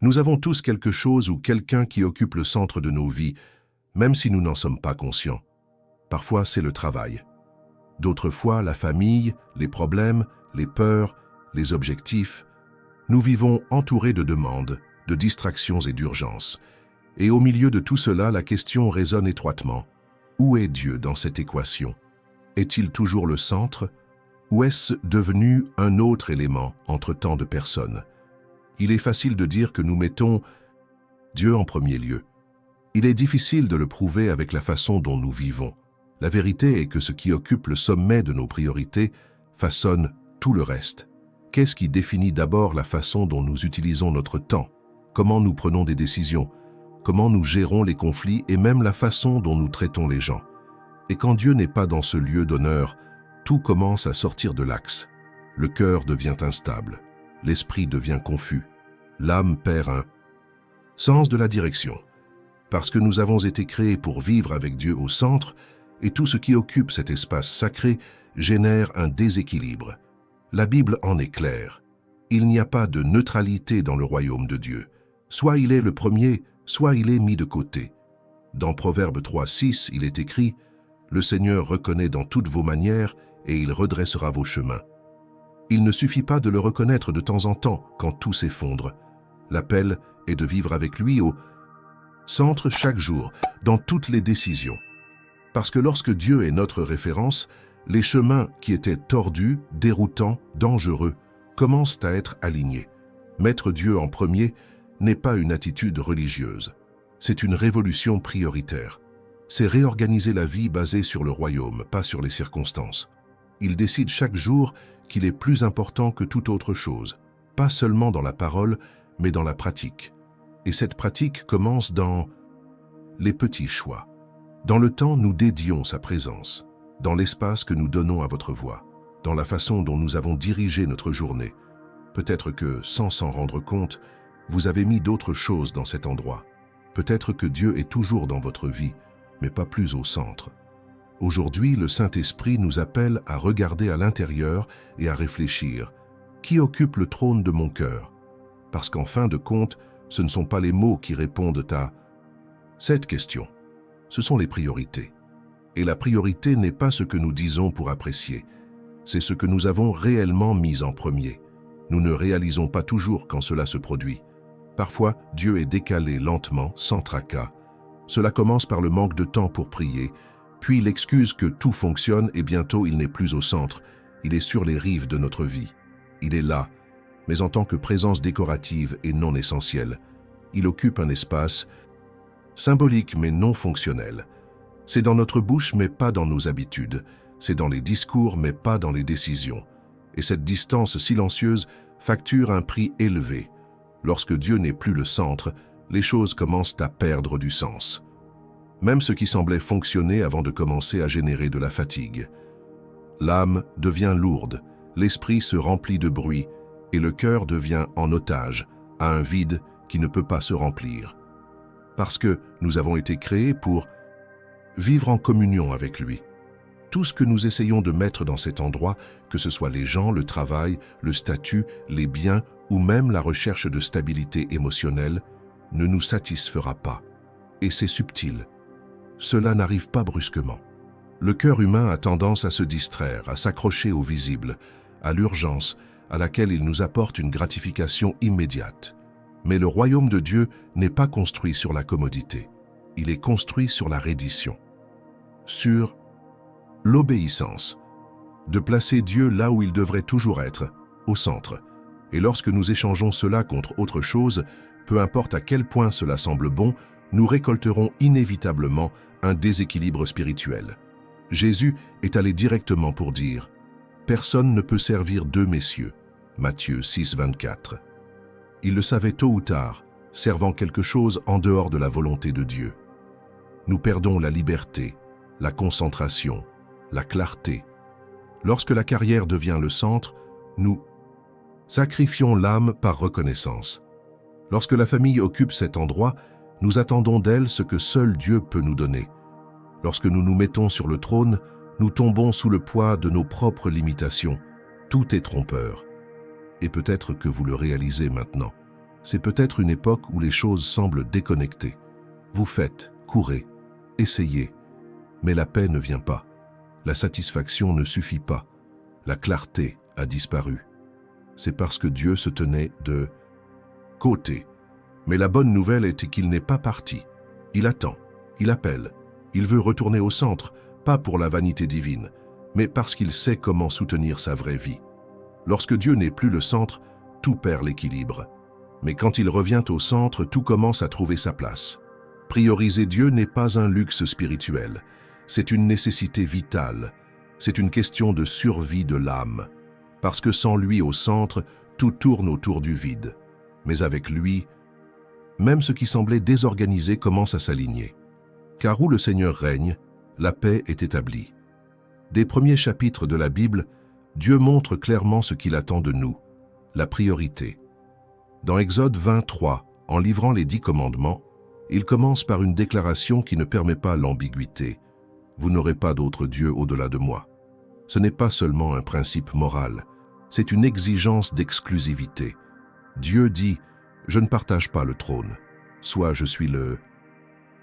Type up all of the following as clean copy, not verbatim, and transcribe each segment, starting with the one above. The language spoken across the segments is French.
Nous avons tous quelque chose ou quelqu'un qui occupe le centre de nos vies, même si nous n'en sommes pas conscients. Parfois, c'est le travail. D'autres fois, la famille, les problèmes, les peurs, les objectifs. Nous vivons entourés de demandes, de distractions et d'urgences. Et au milieu de tout cela, la question résonne étroitement. Où est Dieu dans cette équation? Est-il toujours le centre? Ou est-ce devenu un autre élément entre tant de personnes? Il est facile de dire que nous mettons Dieu en premier lieu. Il est difficile de le prouver avec la façon dont nous vivons. La vérité est que ce qui occupe le sommet de nos priorités façonne tout le reste. Qu'est-ce qui définit d'abord la façon dont nous utilisons notre temps? Comment nous prenons des décisions? Comment nous gérons les conflits et même la façon dont nous traitons les gens? Et quand Dieu n'est pas dans ce lieu d'honneur, tout commence à sortir de l'axe. Le cœur devient instable, l'esprit devient confus, l'âme perd un sens de la direction. Parce que nous avons été créés pour vivre avec Dieu au centre, et tout ce qui occupe cet espace sacré génère un déséquilibre. La Bible en est claire. Il n'y a pas de neutralité dans le royaume de Dieu. Soit il est le premier, soit il est mis de côté. Dans Proverbe 3:6, il est écrit « Le Seigneur reconnaît dans toutes vos manières et il redressera vos chemins. » Il ne suffit pas de le reconnaître de temps en temps quand tout s'effondre. L'appel est de vivre avec lui au centre chaque jour, dans toutes les décisions. Parce que lorsque Dieu est notre référence, les chemins qui étaient tordus, déroutants, dangereux, commencent à être alignés. Mettre Dieu en premier n'est pas une attitude religieuse. C'est une révolution prioritaire. C'est réorganiser la vie basée sur le royaume, pas sur les circonstances. Il décide chaque jour qu'il est plus important que toute autre chose, pas seulement dans la parole, mais dans la pratique. Et cette pratique commence dans les petits choix. Dans le temps, nous dédions sa présence, dans l'espace que nous donnons à votre voix, dans la façon dont nous avons dirigé notre journée. Peut-être que, sans s'en rendre compte, vous avez mis d'autres choses dans cet endroit. Peut-être que Dieu est toujours dans votre vie, mais pas plus au centre. Aujourd'hui, le Saint-Esprit nous appelle à regarder à l'intérieur et à réfléchir. Qui occupe le trône de mon cœur? Parce qu'en fin de compte, ce ne sont pas les mots qui répondent à cette question. Ce sont les priorités. Et la priorité n'est pas ce que nous disons pour apprécier. C'est ce que nous avons réellement mis en premier. Nous ne réalisons pas toujours quand cela se produit. Parfois, Dieu est décalé lentement, sans tracas. Cela commence par le manque de temps pour prier, puis l'excuse que tout fonctionne et bientôt il n'est plus au centre. Il est sur les rives de notre vie. Il est là, mais en tant que présence décorative et non essentielle. Il occupe un espace symbolique mais non fonctionnel. C'est dans notre bouche mais pas dans nos habitudes. C'est dans les discours mais pas dans les décisions. Et cette distance silencieuse facture un prix élevé. Lorsque Dieu n'est plus le centre, les choses commencent à perdre du sens. Même ce qui semblait fonctionner avant de commencer à générer de la fatigue. L'âme devient lourde, l'esprit se remplit de bruit et le cœur devient en otage à un vide qui ne peut pas se remplir. Parce que nous avons été créés pour vivre en communion avec lui. Tout ce que nous essayons de mettre dans cet endroit, que ce soit les gens, le travail, le statut, les biens ou même la recherche de stabilité émotionnelle, ne nous satisfera pas. Et c'est subtil. Cela n'arrive pas brusquement. Le cœur humain a tendance à se distraire, à s'accrocher au visible, à l'urgence, à laquelle il nous apporte une gratification immédiate. Mais le royaume de Dieu n'est pas construit sur la commodité. Il est construit sur la reddition, sur l'obéissance, de placer Dieu là où il devrait toujours être, au centre. Et lorsque nous échangeons cela contre autre chose, peu importe à quel point cela semble bon, nous récolterons inévitablement un déséquilibre spirituel. Jésus est allé directement pour dire « Personne ne peut servir deux messieurs » Matthieu 6,24. Il le savait tôt ou tard, servant quelque chose en dehors de la volonté de Dieu. Nous perdons la liberté, la concentration, la clarté. Lorsque la carrière devient le centre, nous sacrifions l'âme par reconnaissance. Lorsque la famille occupe cet endroit, nous attendons d'elle ce que seul Dieu peut nous donner. Lorsque nous nous mettons sur le trône, nous tombons sous le poids de nos propres limitations. Tout est trompeur. Et peut-être que vous le réalisez maintenant. C'est peut-être une époque où les choses semblent déconnectées. Vous faites, courez, essayez, mais la paix ne vient pas. La satisfaction ne suffit pas. La clarté a disparu. C'est parce que Dieu se tenait de côté. Mais la bonne nouvelle est qu'il n'est pas parti. Il attend, il appelle, il veut retourner au centre, pas pour la vanité divine, mais parce qu'il sait comment soutenir sa vraie vie. Lorsque Dieu n'est plus le centre, tout perd l'équilibre. Mais quand il revient au centre, tout commence à trouver sa place. Prioriser Dieu n'est pas un luxe spirituel, c'est une nécessité vitale, c'est une question de survie de l'âme. Parce que sans lui au centre, tout tourne autour du vide. Mais avec lui, même ce qui semblait désorganisé commence à s'aligner. Car où le Seigneur règne, la paix est établie. Des premiers chapitres de la Bible, Dieu montre clairement ce qu'il attend de nous, la priorité. Dans Exode 23, en livrant les 10 commandements, il commence par une déclaration qui ne permet pas l'ambiguïté. Vous n'aurez pas d'autre Dieu au-delà de moi. Ce n'est pas seulement un principe moral, c'est une exigence d'exclusivité. Dieu dit, je ne partage pas le trône. Soit je suis le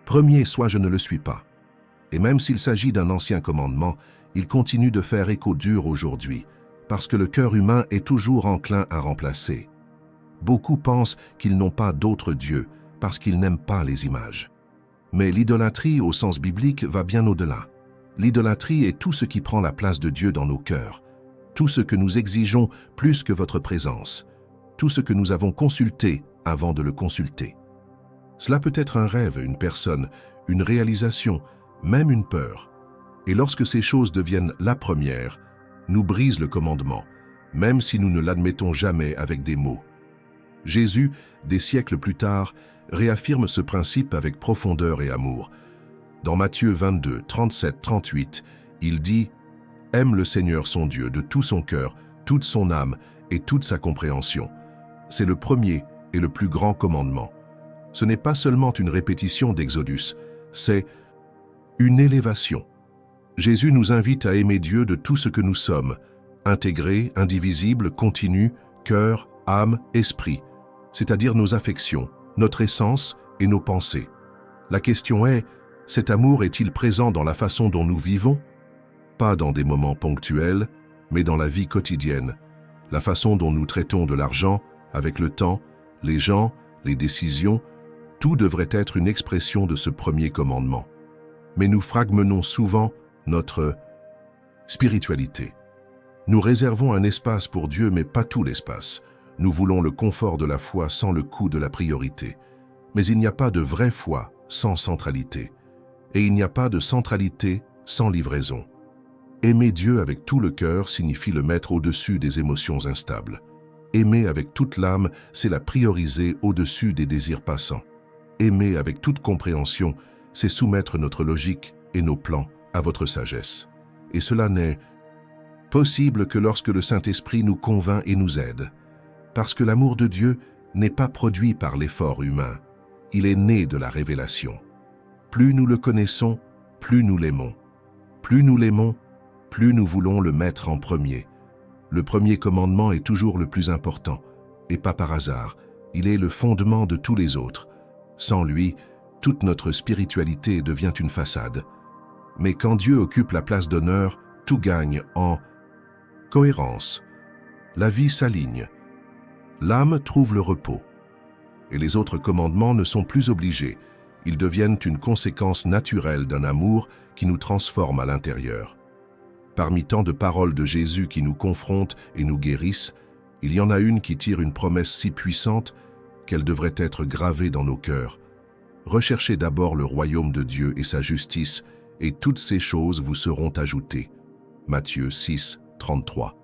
premier, soit je ne le suis pas. Et même s'il s'agit d'un ancien commandement, il continue de faire écho dur aujourd'hui, parce que le cœur humain est toujours enclin à remplacer. Beaucoup pensent qu'ils n'ont pas d'autre Dieu, parce qu'ils n'aiment pas les images. Mais l'idolâtrie, au sens biblique, va bien au-delà. L'idolâtrie est tout ce qui prend la place de Dieu dans nos cœurs, tout ce que nous exigeons plus que votre présence, tout ce que nous avons consulté avant de le consulter. Cela peut être un rêve, une personne, une réalisation, même une peur. Et lorsque ces choses deviennent la première, nous brisent le commandement, même si nous ne l'admettons jamais avec des mots. Jésus, des siècles plus tard, réaffirme ce principe avec profondeur et amour. Dans Matthieu 22, 37-38, il dit « Aime le Seigneur son Dieu de tout son cœur, toute son âme et toute sa compréhension. » C'est le premier et le plus grand commandement. Ce n'est pas seulement une répétition d'Exodus, c'est une élévation. Jésus nous invite à aimer Dieu de tout ce que nous sommes, intégré, indivisible, continu, cœur, âme, esprit, c'est-à-dire nos affections, notre essence et nos pensées. La question est, cet amour est-il présent dans la façon dont nous vivons? Pas dans des moments ponctuels, mais dans la vie quotidienne, la façon dont nous traitons de l'argent, avec le temps, les gens, les décisions, tout devrait être une expression de ce premier commandement. Mais nous fragmentons souvent notre spiritualité. Nous réservons un espace pour Dieu, mais pas tout l'espace. Nous voulons le confort de la foi sans le coût de la priorité. Mais il n'y a pas de vraie foi sans centralité. Et il n'y a pas de centralité sans livraison. Aimer Dieu avec tout le cœur signifie le mettre au-dessus des émotions instables. Aimer avec toute l'âme, c'est la prioriser au-dessus des désirs passants. Aimer avec toute compréhension, c'est soumettre notre logique et nos plans à votre sagesse. Et cela n'est possible que lorsque le Saint-Esprit nous convainc et nous aide. Parce que l'amour de Dieu n'est pas produit par l'effort humain. Il est né de la révélation. Plus nous le connaissons, plus nous l'aimons. Plus nous l'aimons, plus nous voulons le mettre en premier. Le premier commandement est toujours le plus important, et pas par hasard. Il est le fondement de tous les autres. Sans lui, toute notre spiritualité devient une façade. Mais quand Dieu occupe la place d'honneur, tout gagne en cohérence. La vie s'aligne. L'âme trouve le repos. Et les autres commandements ne sont plus obligés. Ils deviennent une conséquence naturelle d'un amour qui nous transforme à l'intérieur. Parmi tant de paroles de Jésus qui nous confrontent et nous guérissent, il y en a une qui tire une promesse si puissante qu'elle devrait être gravée dans nos cœurs. Recherchez d'abord le royaume de Dieu et sa justice, et toutes ces choses vous seront ajoutées. Matthieu 6, 33.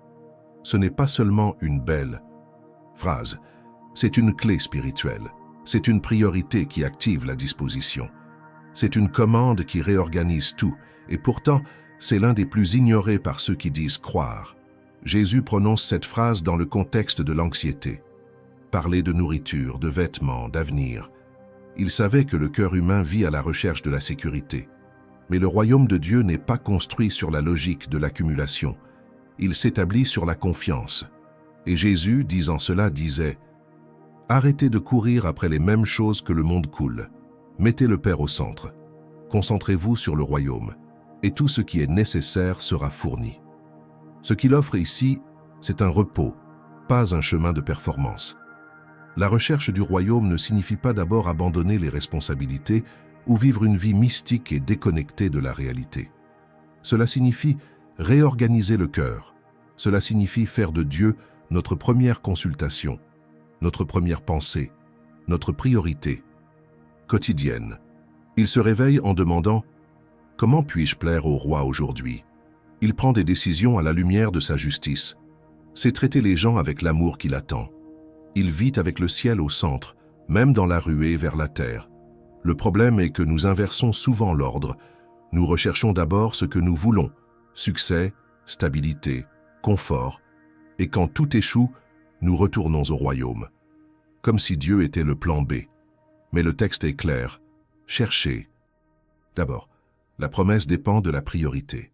Ce n'est pas seulement une belle phrase, c'est une clé spirituelle. C'est une priorité qui active la disposition. C'est une commande qui réorganise tout, et pourtant, c'est l'un des plus ignorés par ceux qui disent croire. Jésus prononce cette phrase dans le contexte de l'anxiété. Parler de nourriture, de vêtements, d'avenir. Il savait que le cœur humain vit à la recherche de la sécurité. Mais le royaume de Dieu n'est pas construit sur la logique de l'accumulation. Il s'établit sur la confiance. Et Jésus, disant cela, disait « Arrêtez de courir après les mêmes choses que le monde coule. Mettez le Père au centre. Concentrez-vous sur le royaume, et tout ce qui est nécessaire sera fourni. Ce qu'il offre ici, c'est un repos, pas un chemin de performance. La recherche du royaume ne signifie pas d'abord abandonner les responsabilités ou vivre une vie mystique et déconnectée de la réalité. Cela signifie réorganiser le cœur. Cela signifie faire de Dieu notre première consultation, notre première pensée, notre priorité quotidienne. Il se réveille en demandant « Comment puis-je plaire au roi aujourd'hui ?» Il prend des décisions à la lumière de sa justice. C'est traiter les gens avec l'amour qu'il attend. Il vit avec le ciel au centre, même dans la ruée vers la terre. Le problème est que nous inversons souvent l'ordre. Nous recherchons d'abord ce que nous voulons, succès, stabilité, confort, et quand tout échoue, nous retournons au royaume. Comme si Dieu était le plan B. Mais le texte est clair. Cherchez. D'abord, la promesse dépend de la priorité.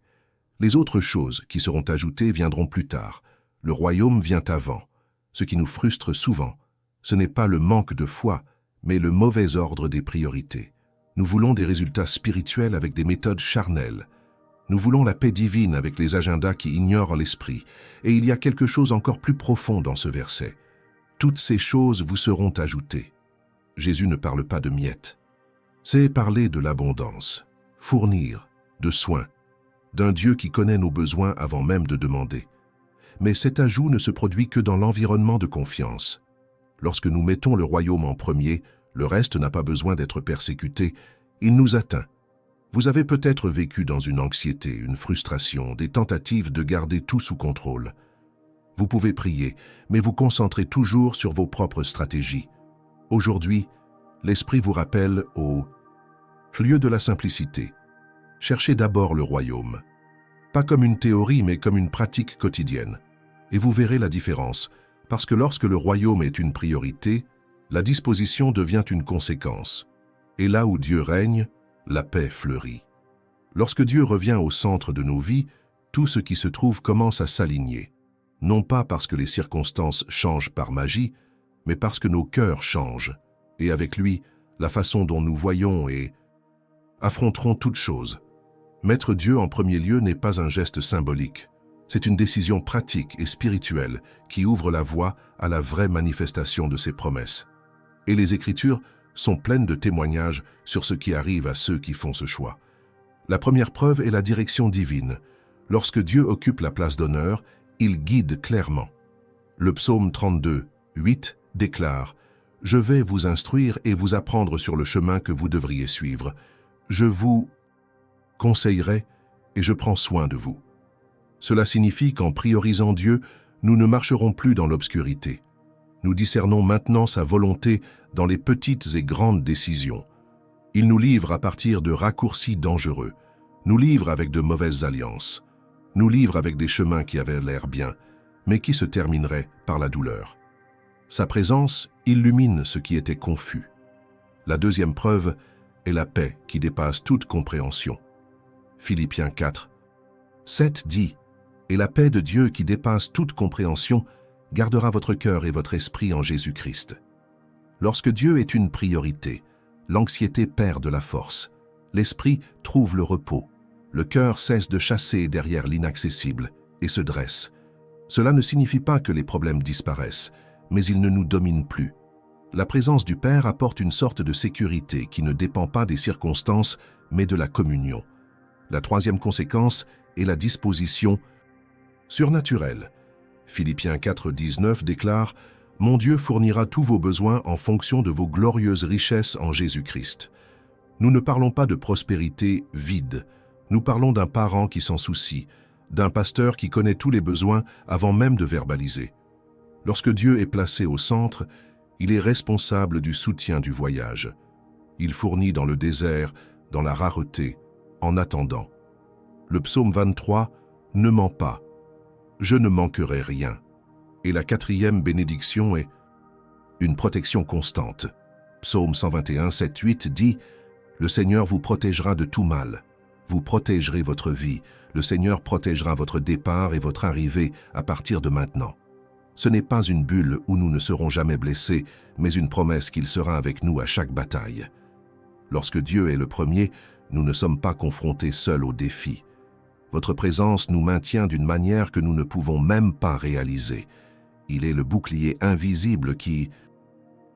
Les autres choses qui seront ajoutées viendront plus tard. Le royaume vient avant. Ce qui nous frustre souvent, ce n'est pas le manque de foi, mais le mauvais ordre des priorités. Nous voulons des résultats spirituels avec des méthodes charnelles. Nous voulons la paix divine avec les agendas qui ignorent l'esprit. Et il y a quelque chose encore plus profond dans ce verset. Toutes ces choses vous seront ajoutées. Jésus ne parle pas de miettes. C'est parler de l'abondance, fournir, de soins, d'un Dieu qui connaît nos besoins avant même de demander. Mais cet ajout ne se produit que dans l'environnement de confiance. Lorsque nous mettons le royaume en premier, le reste n'a pas besoin d'être persécuté, il nous atteint. Vous avez peut-être vécu dans une anxiété, une frustration, des tentatives de garder tout sous contrôle. Vous pouvez prier, mais vous concentrez toujours sur vos propres stratégies. Aujourd'hui, l'Esprit vous rappelle au lieu de la simplicité. Cherchez d'abord le royaume. Pas comme une théorie, mais comme une pratique quotidienne. Et vous verrez la différence, parce que lorsque le royaume est une priorité, la disposition devient une conséquence. Et là où Dieu règne, la paix fleurit. Lorsque Dieu revient au centre de nos vies, tout ce qui se trouve commence à s'aligner. Non pas parce que les circonstances changent par magie, mais parce que nos cœurs changent. Et avec lui, la façon dont nous voyons et affronterons toutes choses. Mettre Dieu en premier lieu n'est pas un geste symbolique. C'est une décision pratique et spirituelle qui ouvre la voie à la vraie manifestation de ses promesses. Et les Écritures sont pleines de témoignages sur ce qui arrive à ceux qui font ce choix. La première preuve est la direction divine. Lorsque Dieu occupe la place d'honneur, il guide clairement. Le psaume 32, 8 déclare « Je vais vous instruire et vous apprendre sur le chemin que vous devriez suivre. Je vous conseillerai et je prends soin de vous. » Cela signifie qu'en priorisant Dieu, nous ne marcherons plus dans l'obscurité. Nous discernons maintenant sa volonté dans les petites et grandes décisions. Il nous livre à partir de raccourcis dangereux, nous livre avec de mauvaises alliances, nous livre avec des chemins qui avaient l'air bien, mais qui se termineraient par la douleur. Sa présence illumine ce qui était confus. La deuxième preuve est la paix qui dépasse toute compréhension. Philippiens 4, 7 dit « Et la paix de Dieu qui dépasse toute compréhension gardera votre cœur et votre esprit en Jésus-Christ. » Lorsque Dieu est une priorité, l'anxiété perd de la force, l'esprit trouve le repos, le cœur cesse de chasser derrière l'inaccessible et se dresse. Cela ne signifie pas que les problèmes disparaissent, mais ils ne nous dominent plus. La présence du Père apporte une sorte de sécurité qui ne dépend pas des circonstances, mais de la communion. La troisième conséquence est la disposition surnaturelle. Philippiens 4, 19 déclare « Mon Dieu fournira tous vos besoins en fonction de vos glorieuses richesses en Jésus-Christ. » Nous ne parlons pas de prospérité vide, nous parlons d'un parent qui s'en soucie, d'un pasteur qui connaît tous les besoins avant même de verbaliser. Lorsque Dieu est placé au centre, il est responsable du soutien du voyage. Il fournit dans le désert, dans la rareté, en attendant. Le psaume 23 ne ment pas. Je ne manquerai rien. Et la quatrième bénédiction est une protection constante. Psaume 121, 7, 8 dit « Le Seigneur vous protégera de tout mal. Vous protégerez votre vie. Le Seigneur protégera votre départ et votre arrivée à partir de maintenant. » Ce n'est pas une bulle où nous ne serons jamais blessés, mais une promesse qu'il sera avec nous à chaque bataille. Lorsque Dieu est le premier, nous ne sommes pas confrontés seuls aux défis. Votre présence nous maintient d'une manière que nous ne pouvons même pas réaliser. Il est le bouclier invisible qui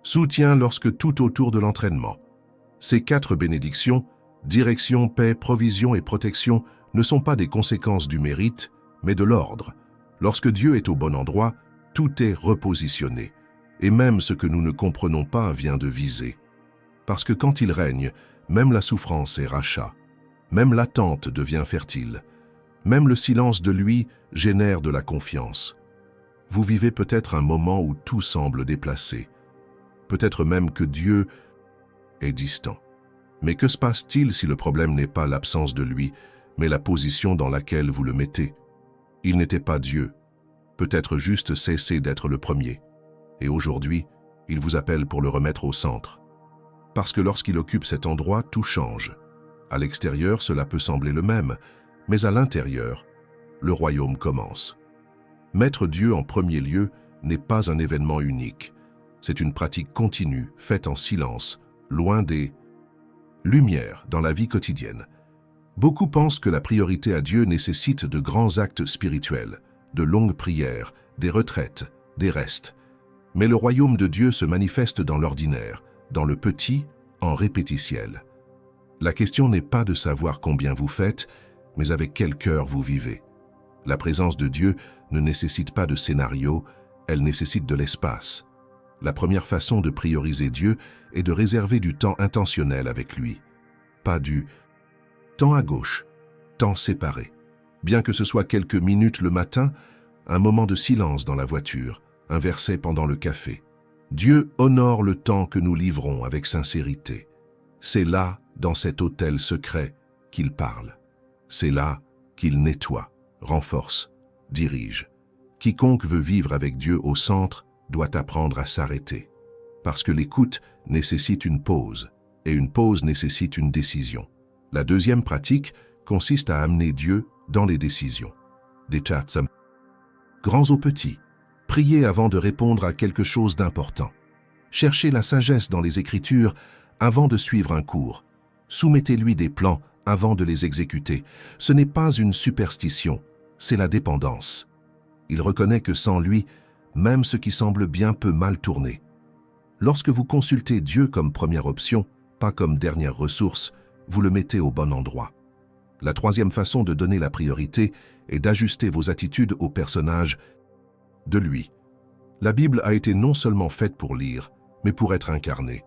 soutient lorsque tout autour de l'entraînement. Ces 4 bénédictions, direction, paix, provision et protection, ne sont pas des conséquences du mérite, mais de l'ordre. Lorsque Dieu est au bon endroit, tout est repositionné. Et même ce que nous ne comprenons pas vient de viser. Parce que quand il règne, même la souffrance est rachat. Même l'attente devient fertile. Même le silence de lui génère de la confiance. Vous vivez peut-être un moment où tout semble déplacé. Peut-être même que Dieu est distant. Mais que se passe-t-il si le problème n'est pas l'absence de lui, mais la position dans laquelle vous le mettez? Il n'était pas Dieu. Peut-être juste cessé d'être le premier. Et aujourd'hui, il vous appelle pour le remettre au centre. Parce que lorsqu'il occupe cet endroit, tout change. À l'extérieur, cela peut sembler le même, mais à l'intérieur, le royaume commence. Mettre Dieu en premier lieu n'est pas un événement unique. C'est une pratique continue, faite en silence, loin des lumières dans la vie quotidienne. Beaucoup pensent que la priorité à Dieu nécessite de grands actes spirituels, de longues prières, des retraites, des restes. Mais le royaume de Dieu se manifeste dans l'ordinaire, dans le petit, en répétitiel. La question n'est pas de savoir combien vous faites, mais avec quel cœur vous vivez. La présence de Dieu ne nécessite pas de scénario, elle nécessite de l'espace. La première façon de prioriser Dieu est de réserver du temps intentionnel avec lui. Pas du temps à gauche, temps séparé. Bien que ce soit quelques minutes le matin, un moment de silence dans la voiture, un verset pendant le café. Dieu honore le temps que nous livrons avec sincérité. C'est là, dans cet autel secret, qu'il parle. C'est là qu'il nettoie, renforce, dirige. Quiconque veut vivre avec Dieu au centre doit apprendre à s'arrêter. Parce que l'écoute nécessite une pause, et une pause nécessite une décision. La deuxième pratique consiste à amener Dieu dans les décisions. Des chats, grands ou petits, priez avant de répondre à quelque chose d'important. Cherchez la sagesse dans les Écritures avant de suivre un cours. Soumettez-lui des plans avant de les exécuter. Ce n'est pas une superstition, c'est la dépendance. Il reconnaît que sans lui, même ce qui semble bien peut mal tourner. Lorsque vous consultez Dieu comme première option, pas comme dernière ressource, vous le mettez au bon endroit. La troisième façon de donner la priorité est d'ajuster vos attitudes au personnage de lui. La Bible a été non seulement faite pour lire, mais pour être incarnée,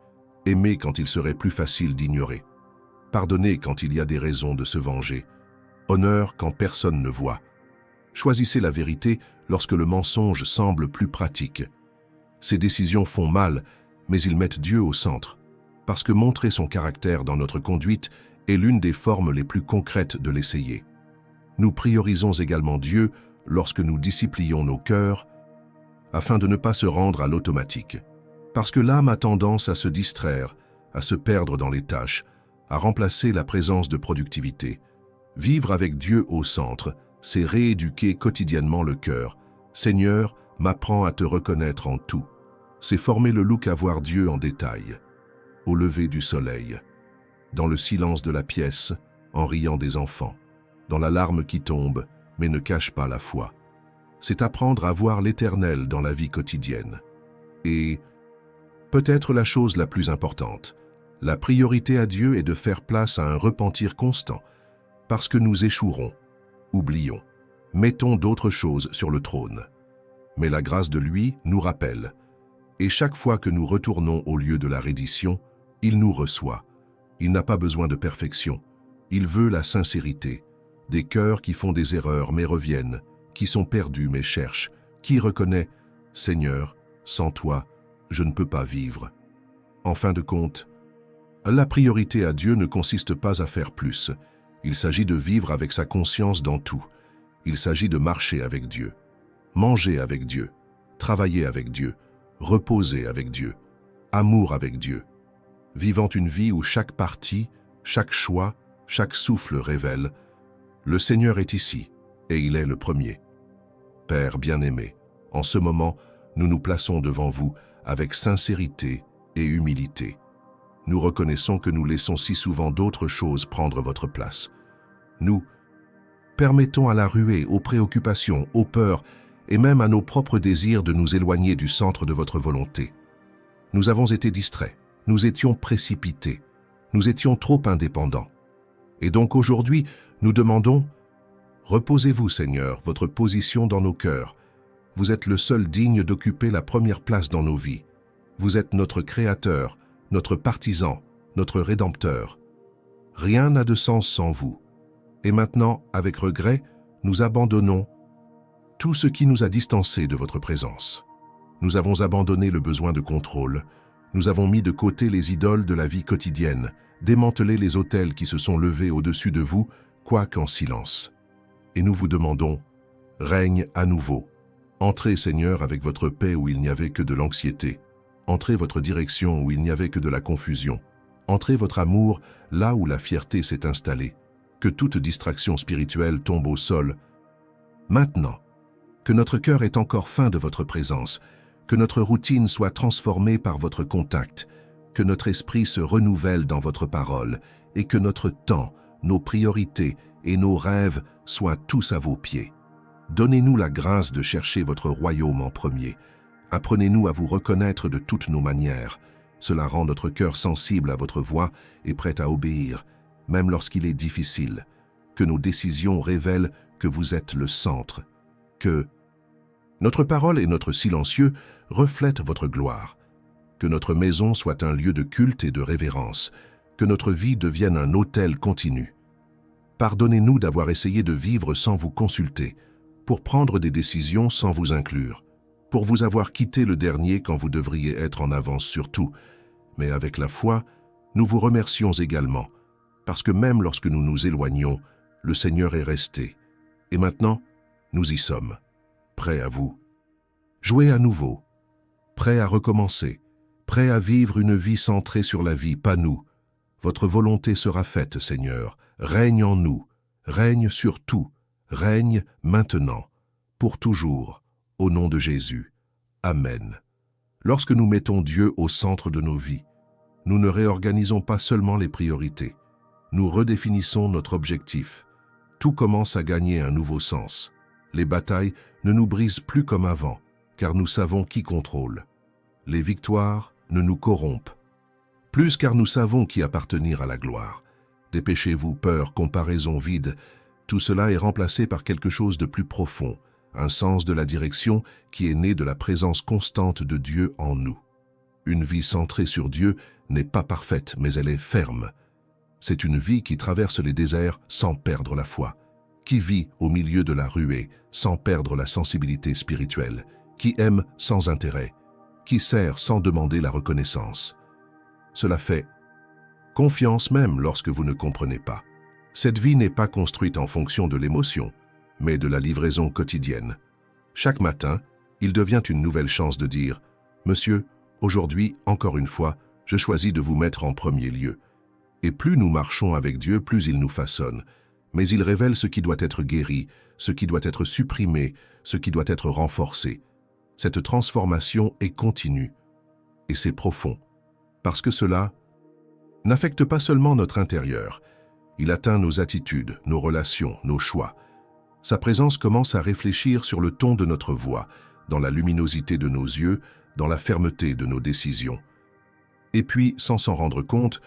aimer quand il serait plus facile d'ignorer, pardonner quand il y a des raisons de se venger, honneur quand personne ne voit. Choisissez la vérité lorsque le mensonge semble plus pratique. Ces décisions font mal, mais ils mettent Dieu au centre, parce que montrer son caractère dans notre conduite est l'une des formes les plus concrètes de l'essayer. Nous priorisons également Dieu lorsque nous disciplions nos cœurs, afin de ne pas se rendre à l'automatique. Parce que l'âme a tendance à se distraire, à se perdre dans les tâches, à remplacer la présence de productivité. Vivre avec Dieu au centre, c'est rééduquer quotidiennement le cœur. Seigneur, m'apprends à te reconnaître en tout. C'est former le look à voir Dieu en détail. Au lever du soleil, dans le silence de la pièce, en riant des enfants, dans la larme qui tombe, mais ne cache pas la foi. C'est apprendre à voir l'Éternel dans la vie quotidienne. Et peut-être la chose la plus importante, la priorité à Dieu est de faire place à un repentir constant, parce que nous échouerons, oublions, mettons d'autres choses sur le trône. Mais la grâce de lui nous rappelle, et chaque fois que nous retournons au lieu de la reddition, il nous reçoit. Il n'a pas besoin de perfection, il veut la sincérité, des cœurs qui font des erreurs mais reviennent, qui sont perdus mais cherchent, qui reconnaît « Seigneur, sans toi, je ne peux pas vivre ». En fin de compte, la priorité à Dieu ne consiste pas à faire plus. Il s'agit de vivre avec sa conscience dans tout. Il s'agit de marcher avec Dieu, manger avec Dieu, travailler avec Dieu, reposer avec Dieu, amour avec Dieu, vivant une vie où chaque partie, chaque choix, chaque souffle révèle « Le Seigneur est ici, et il est le premier ». Père bien-aimé, En ce moment, nous nous plaçons devant vous avec sincérité et humilité. Nous reconnaissons que nous laissons si souvent d'autres choses prendre votre place. Nous permettons à la ruée, aux préoccupations, aux peurs et même à nos propres désirs de nous éloigner du centre de votre volonté. Nous avons été distraits, nous étions précipités, nous étions trop indépendants. Et donc aujourd'hui, nous demandons « Reposez-vous, Seigneur, votre position dans nos cœurs. Vous êtes le seul digne d'occuper la première place dans nos vies. Vous êtes notre Créateur, notre partisan, notre Rédempteur. Rien n'a de sens sans vous. Et maintenant, avec regret, nous abandonnons tout ce qui nous a distancés de votre présence. Nous avons abandonné le besoin de contrôle. Nous avons mis de côté les idoles de la vie quotidienne, démantelé les autels qui se sont levés au-dessus de vous, quoiqu'en silence. Et nous vous demandons, règne à nouveau. Entrez, Seigneur, avec votre paix où il n'y avait que de l'anxiété. Entrez votre direction où il n'y avait que de la confusion. Entrez votre amour là où la fierté s'est installée. Que toute distraction spirituelle tombe au sol. Maintenant, que notre cœur ait encore faim de votre présence, que notre routine soit transformée par votre contact, que notre esprit se renouvelle dans votre parole et que notre temps, nos priorités et nos rêves soient tous à vos pieds. Donnez-nous la grâce de chercher votre royaume en premier. Apprenez-nous à vous reconnaître de toutes nos manières. Cela rend notre cœur sensible à votre voix et prêt à obéir, même lorsqu'il est difficile. Que nos décisions révèlent que vous êtes le centre. Que notre parole et notre silencieux reflètent votre gloire. Que notre maison soit un lieu de culte et de révérence. Que notre vie devienne un autel continu. Pardonnez-nous d'avoir essayé de vivre sans vous consulter, pour prendre des décisions sans vous inclure, pour vous avoir quitté le dernier quand vous devriez être en avance sur tout. Mais avec la foi, nous vous remercions également, parce que même lorsque nous nous éloignons, le Seigneur est resté. Et maintenant, nous y sommes, prêts à vous. Jouez à nouveau, prêts à recommencer, prêts à vivre une vie centrée sur la vie, pas nous. Votre volonté sera faite, Seigneur. Règne en nous, règne sur tout, règne maintenant, pour toujours, au nom de Jésus. Amen. Lorsque nous mettons Dieu au centre de nos vies, nous ne réorganisons pas seulement les priorités, nous redéfinissons notre objectif. Tout commence à gagner un nouveau sens. Les batailles ne nous brisent plus comme avant, car nous savons qui contrôle. Les victoires ne nous corrompent plus, car nous savons qui appartenir à la gloire. Dépêchez-vous, peur, comparaison vide, tout cela est remplacé par quelque chose de plus profond, un sens de la direction qui est né de la présence constante de Dieu en nous. Une vie centrée sur Dieu n'est pas parfaite, mais elle est ferme. C'est une vie qui traverse les déserts sans perdre la foi, qui vit au milieu de la ruée sans perdre la sensibilité spirituelle, qui aime sans intérêt, qui sert sans demander la reconnaissance. Cela fait confiance même lorsque vous ne comprenez pas. Cette vie n'est pas construite en fonction de l'émotion, mais de la livraison quotidienne. Chaque matin, il devient une nouvelle chance de dire « Monsieur, aujourd'hui, encore une fois, je choisis de vous mettre en premier lieu. » Et plus nous marchons avec Dieu, plus il nous façonne. Mais il révèle ce qui doit être guéri, ce qui doit être supprimé, ce qui doit être renforcé. Cette transformation est continue. Et c'est profond. Parce que cela n'affecte pas seulement notre intérieur, il atteint nos attitudes, nos relations, nos choix. Sa présence commence à réfléchir sur le ton de notre voix, dans la luminosité de nos yeux, dans la fermeté de nos décisions. Et puis, sans s'en rendre compte,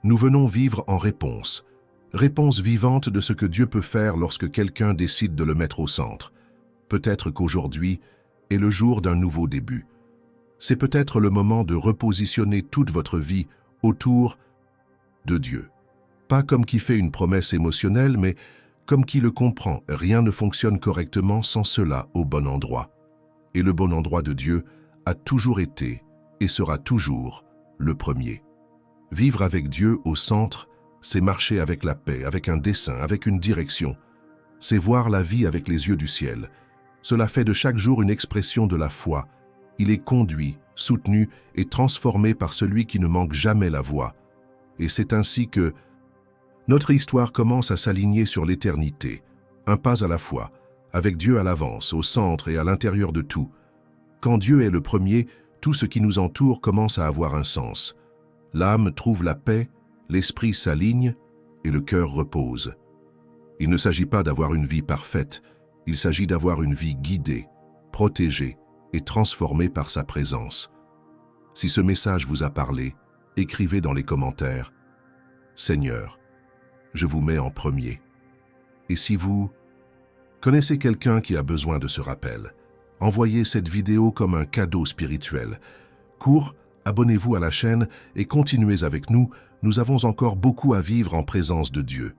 nous venons vivre en réponse vivante de ce que Dieu peut faire lorsque quelqu'un décide de le mettre au centre. Peut-être qu'aujourd'hui est le jour d'un nouveau début. C'est peut-être le moment de repositionner toute votre vie autour de Dieu. Pas comme qui fait une promesse émotionnelle, mais comme qui le comprend. Rien ne fonctionne correctement sans cela au bon endroit. Et le bon endroit de Dieu a toujours été et sera toujours le premier. Vivre avec Dieu au centre, c'est marcher avec la paix, avec un dessein, avec une direction. C'est voir la vie avec les yeux du ciel. Cela fait de chaque jour une expression de la foi. Il est conduit, soutenu et transformé par celui qui ne manque jamais la voie. Et c'est ainsi que notre histoire commence à s'aligner sur l'éternité, un pas à la fois, avec Dieu à l'avance, au centre et à l'intérieur de tout. Quand Dieu est le premier, tout ce qui nous entoure commence à avoir un sens. L'âme trouve la paix, l'esprit s'aligne et le cœur repose. Il ne s'agit pas d'avoir une vie parfaite, il s'agit d'avoir une vie guidée, protégée et transformée par sa présence. Si ce message vous a parlé, écrivez dans les commentaires « Seigneur, je vous mets en premier ». Et si vous connaissez quelqu'un qui a besoin de ce rappel, envoyez cette vidéo comme un cadeau spirituel. Cours, abonnez-vous à la chaîne et continuez avec nous, nous avons encore beaucoup à vivre en présence de Dieu.